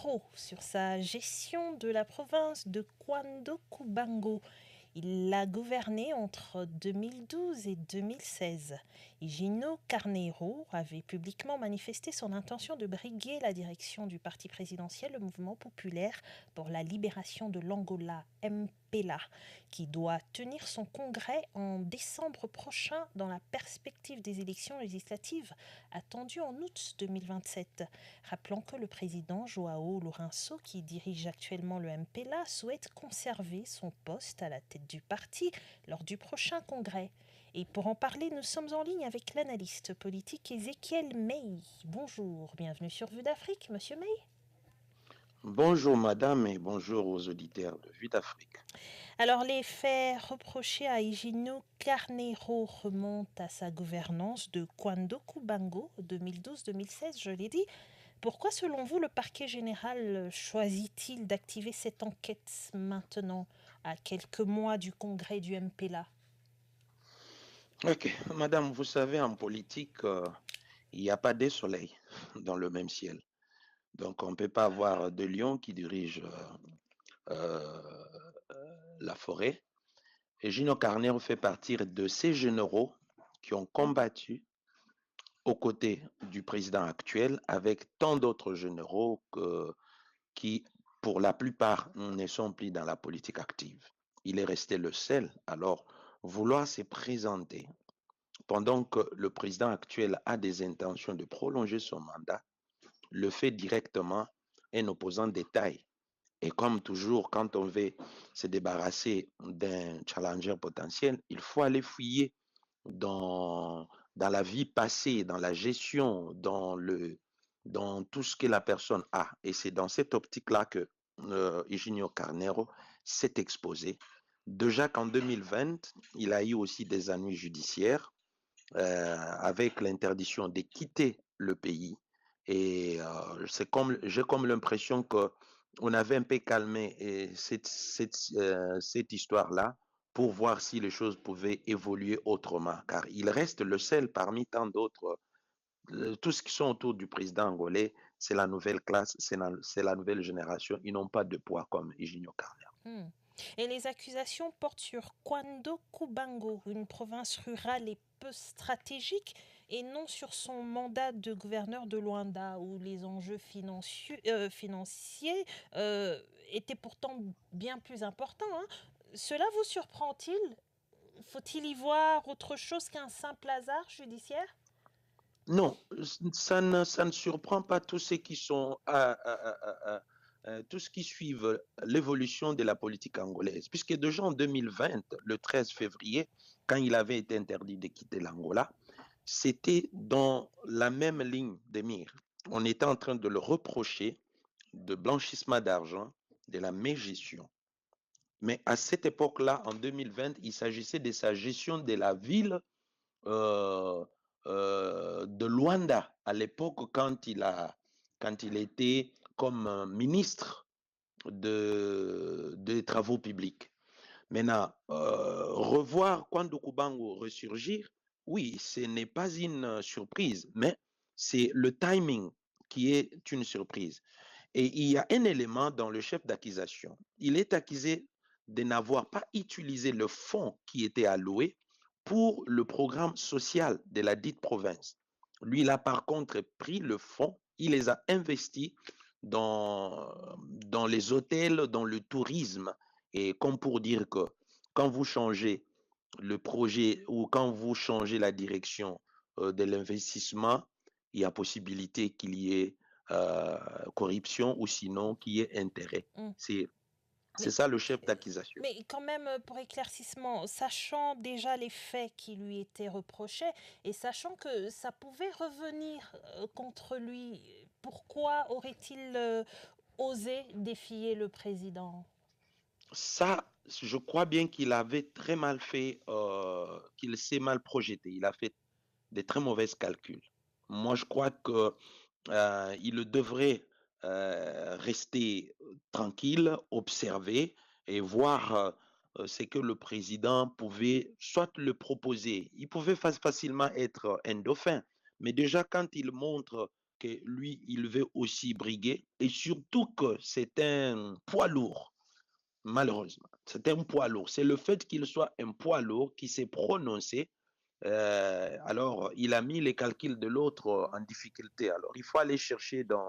Carneiro sur sa gestion de la province de Cuando Cubango. Il l'a gouverné entre 2012 et 2016. Higino Carneiro avait publiquement manifesté son intention de briguer la direction du parti présidentiel, le Mouvement populaire pour la libération de l'Angola, MPLA, qui doit tenir son congrès en décembre prochain dans la perspective des élections législatives attendues en août 2027. Rappelons que le président João Lourenço, qui dirige actuellement le MPLA, souhaite conserver son poste à la tête du parti lors du prochain congrès. Et pour en parler, nous sommes en ligne avec l'analyste politique Ézéchiel Mey. Bonjour, bienvenue sur Vue d'Afrique, monsieur Mey. Bonjour madame et bonjour aux auditeurs de Vue d'Afrique. Alors les faits reprochés à Higino Carneiro remontent à sa gouvernance de Cuando Cubango 2012-2016, je l'ai dit. Pourquoi, selon vous, le parquet général choisit-il d'activer cette enquête maintenant, à quelques mois du congrès du MPLA? Ok, madame, vous savez, en politique, il n'y a pas de soleil dans le même ciel. Donc, on ne peut pas avoir deux lions qui dirigent euh, la forêt. Et Gino Carneiro fait partie de ces généraux qui ont combattu aux côtés du président actuel avec tant d'autres généraux qui, pour la plupart, ne sont plus dans la politique active. Il est resté le seul. Alors, vouloir se présenter pendant que le président actuel a des intentions de prolonger son mandat, le fait directement un opposant de taille. Et comme toujours, quand on veut se débarrasser d'un challenger potentiel, il faut aller fouiller dans la vie passée, dans la gestion, dans tout ce que la personne a. Et c'est dans cette optique-là que Eugenio Carnero s'est exposé. Déjà qu'en 2020, il a eu aussi des ennuis judiciaires avec l'interdiction de quitter le pays. Et j'ai comme l'impression que on avait un peu calmé cette histoire-là pour voir si les choses pouvaient évoluer autrement. Car il reste le seul parmi tant d'autres. Tous ceux qui sont autour du président angolais, c'est la nouvelle classe, c'est la nouvelle génération. Ils n'ont pas de poids comme Eugenio Carner. Et les accusations portent sur Cuando Cubango, une province rurale et peu stratégique, et non sur son mandat de gouverneur de Luanda, où les enjeux financiers étaient pourtant bien plus importants. Hein. Cela vous surprend-il? Faut-il y voir autre chose qu'un simple hasard judiciaire? Non, ça ne surprend pas tous ceux qui sont tous ceux qui suivent l'évolution de la politique angolaise, puisque déjà en 2020, le 13 février, quand il avait été interdit de quitter l'Angola, c'était dans la même ligne de mire. On était en train de le reprocher de blanchissement d'argent, de la mégestion. Mais à cette époque-là, en 2020, il s'agissait de sa gestion de la ville euh, de Luanda à l'époque quand il était comme ministre des travaux publics. Maintenant, revoir Kwando Kubango ressurgir, oui, ce n'est pas une surprise, mais c'est le timing qui est une surprise. Et il y a un élément dans le chef d'accusation. Il est accusé de n'avoir pas utilisé le fonds qui était alloué pour le programme social de la dite province. Lui, il a par contre pris le fonds, il les a investis dans les hôtels, dans le tourisme. Et comme pour dire que quand vous changez le projet ou quand vous changez la direction de l'investissement, il y a possibilité qu'il y ait corruption ou sinon qu'il y ait intérêt. Mm. C'est ça le chef d'accusation. Mais quand même, pour éclaircissement, sachant déjà les faits qui lui étaient reprochés et sachant que ça pouvait revenir contre lui, pourquoi aurait-il osé défier le président? Ça, je crois bien qu'il avait très mal fait, qu'il s'est mal projeté. Il a fait des très mauvais calculs. Moi, je crois que il devrait rester tranquille, observer et voir ce que le président pouvait soit le proposer. Il pouvait facilement être un dauphin, mais déjà quand il montre que lui, il veut aussi briguer et surtout que c'est un poids lourd, malheureusement. C'est un poids lourd. C'est le fait qu'il soit un poids lourd qui s'est prononcé. Alors, il a mis les calculs de l'autre en difficulté. Alors, il faut aller chercher dans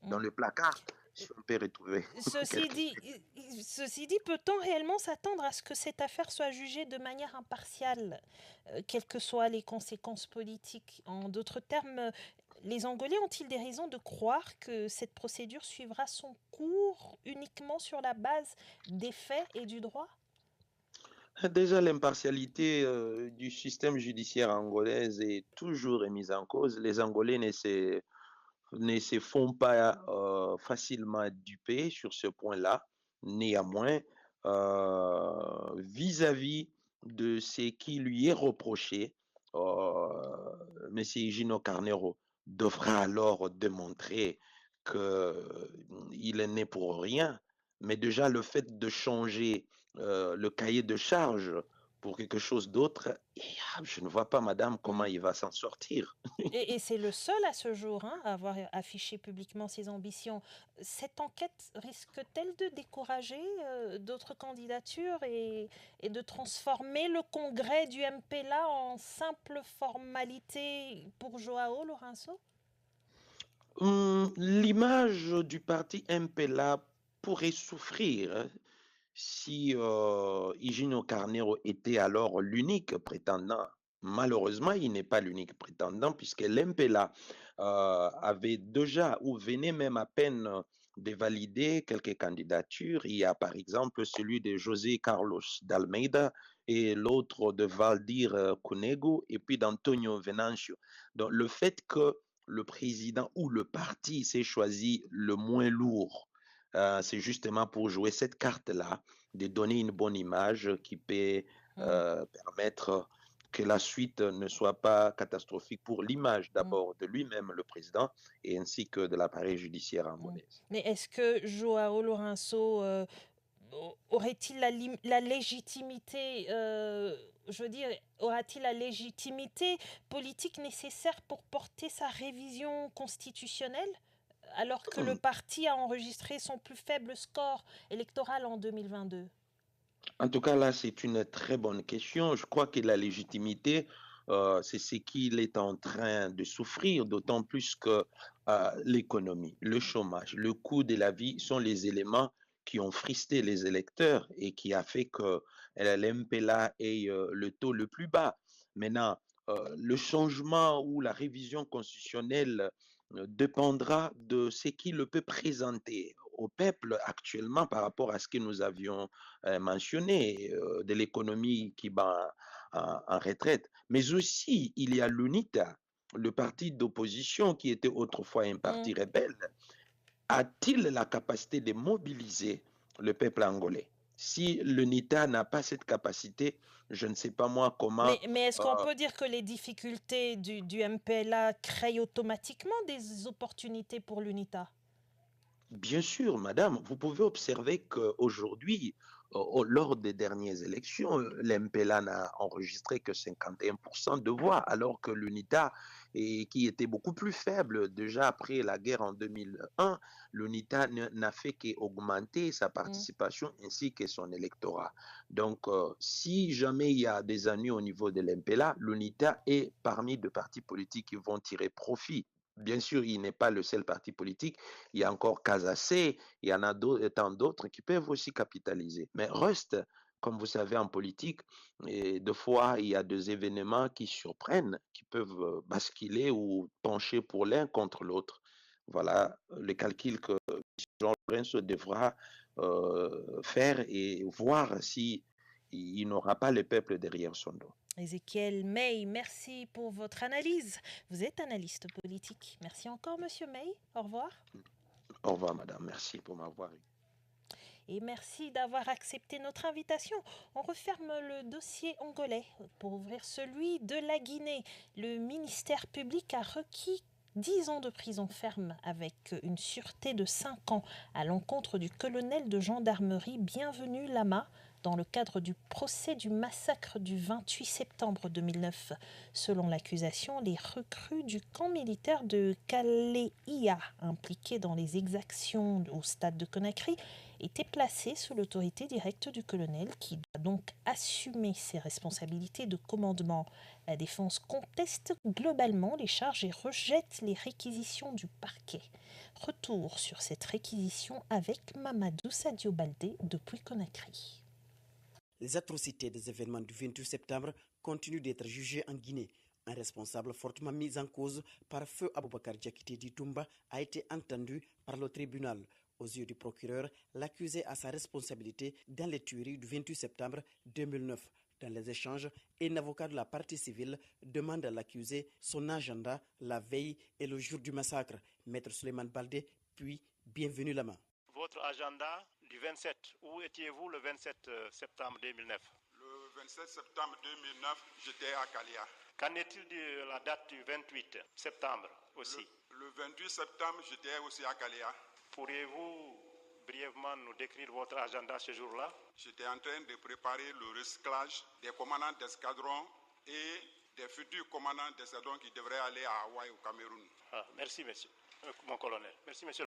Mm. le placard si on peut retrouver Ceci quelque dit, ceci dit, peut-on réellement s'attendre à ce que cette affaire soit jugée de manière impartiale, quelles que soient les conséquences politiques? En d'autres termes, les Angolais ont-ils des raisons de croire que cette procédure suivra son cours uniquement sur la base des faits et du droit? Déjà, l'impartialité du système judiciaire angolais est toujours remise en cause. Les Angolais ne se font pas facilement duper sur ce point-là. Néanmoins, vis-à-vis de ce qui lui est reproché, M. Gino Carnero devra alors démontrer qu'il est né pour rien. Mais déjà, le fait de changer le cahier de charge pour quelque chose d'autre, je ne vois pas, madame, comment Mm. il va s'en sortir. Et c'est le seul à ce jour hein, à avoir affiché publiquement ses ambitions. Cette enquête risque-t-elle de décourager d'autres candidatures et de transformer le congrès du MPLA en simple formalité pour Joao Lourenço? L'image du parti MPLA pourrait souffrir hein, si Higino Carnero était alors l'unique prétendant. Malheureusement, il n'est pas l'unique prétendant puisque l'MPLA avait déjà ou venait même à peine de valider quelques candidatures. Il y a par exemple celui de José Carlos d'Almeida et l'autre de Valdir Cunego et puis d'Antonio Venancio. Donc le fait que le président ou le parti s'est choisi le moins lourd, c'est justement pour jouer cette carte-là, de donner une bonne image qui peut Mm, permettre que la suite ne soit pas catastrophique pour l'image mm, d'abord de lui-même, le président, et ainsi que de l'appareil judiciaire mm. angolais. Mais est-ce que Joao Lourenço aurait-il la légitimité, je veux dire, aura-t-il la légitimité politique nécessaire pour porter sa révision constitutionnelle alors que le parti a enregistré son plus faible score électoral en 2022? En tout cas, là, c'est une très bonne question. Je crois que la légitimité, c'est ce qu'il est en train de souffrir, d'autant plus que l'économie, le chômage, le coût de la vie sont les éléments qui ont fristé les électeurs et qui a fait que l'MPLA ait le taux le plus bas. Maintenant, le changement ou la révision constitutionnelle dépendra de ce qu'il peut présenter au peuple actuellement par rapport à ce que nous avions mentionné, de l'économie qui va en retraite. Mais aussi, il y a l'UNITA, le parti d'opposition qui était autrefois un parti Mm. rebelle. A-t-il la capacité de mobiliser le peuple angolais? Si l'UNITA n'a pas cette capacité, je ne sais pas moi comment. Mais est-ce qu'on euh, peut dire que les difficultés du MPLA créent automatiquement des opportunités pour l'UNITA? Bien sûr, madame, vous pouvez observer qu'aujourd'hui, lors des dernières élections, l'MPLA n'a enregistré que 51% de voix, alors que l'UNITA, qui était beaucoup plus faible déjà après la guerre en 2001, l'UNITA n'a fait qu'augmenter sa Mm. participation ainsi que son électorat. Donc, si jamais il y a des ennuis au niveau de l'MPLA, l'UNITA est parmi deux partis politiques qui vont tirer profit. Bien sûr, il n'est pas le seul parti politique, il y a encore Casacé, il y en a tant d'autres qui peuvent aussi capitaliser. Mais reste, comme vous savez, en politique, et des fois, il y a des événements qui surprennent, qui peuvent basculer ou pencher pour l'un contre l'autre. Voilà le calcul que Jean Lorenzo devra faire et voir si il n'aura pas le peuple derrière son dos. Ézéchiel May, merci pour votre analyse. Vous êtes analyste politique. Merci encore, monsieur May. Au revoir. Au revoir, madame. Merci pour m'avoir eu. Et merci d'avoir accepté notre invitation. On referme le dossier angolais pour ouvrir celui de la Guinée. Le ministère public a requis 10 ans de prison ferme avec une sûreté de 5 ans à l'encontre du colonel de gendarmerie Bienvenu Lama, dans le cadre du procès du massacre du 28 septembre 2009. Selon l'accusation, les recrues du camp militaire de Kaleïa, impliqués dans les exactions au stade de Conakry, étaient placées sous l'autorité directe du colonel qui doit donc assumer ses responsabilités de commandement. La défense conteste globalement les charges et rejette les réquisitions du parquet. Retour sur cette réquisition avec Mamadou Sadio Baldé depuis Conakry. Les atrocités des événements du 28 septembre continuent d'être jugées en Guinée. Un responsable fortement mis en cause par feu Aboubakar Diakité Ditumba a été entendu par le tribunal. Aux yeux du procureur, l'accusé a sa responsabilité dans les tueries du 28 septembre 2009. Dans les échanges, un avocat de la partie civile demande à l'accusé son agenda la veille et le jour du massacre. Maître Souleymane Baldé, puis bienvenue la main. Votre agenda du 27, où étiez-vous le 27 septembre 2009? Le 27 septembre 2009, j'étais à Kalia. Qu'en est-il de la date du 28 septembre aussi? Le 28 septembre, j'étais aussi à Kalia. Pourriez-vous brièvement nous décrire votre agenda ce jour-là? J'étais en train de préparer le recyclage des commandants d'escadron et des futurs commandants d'escadron qui devraient aller à Hawaï au Cameroun. Merci, monsieur, mon colonel. Merci, monsieur.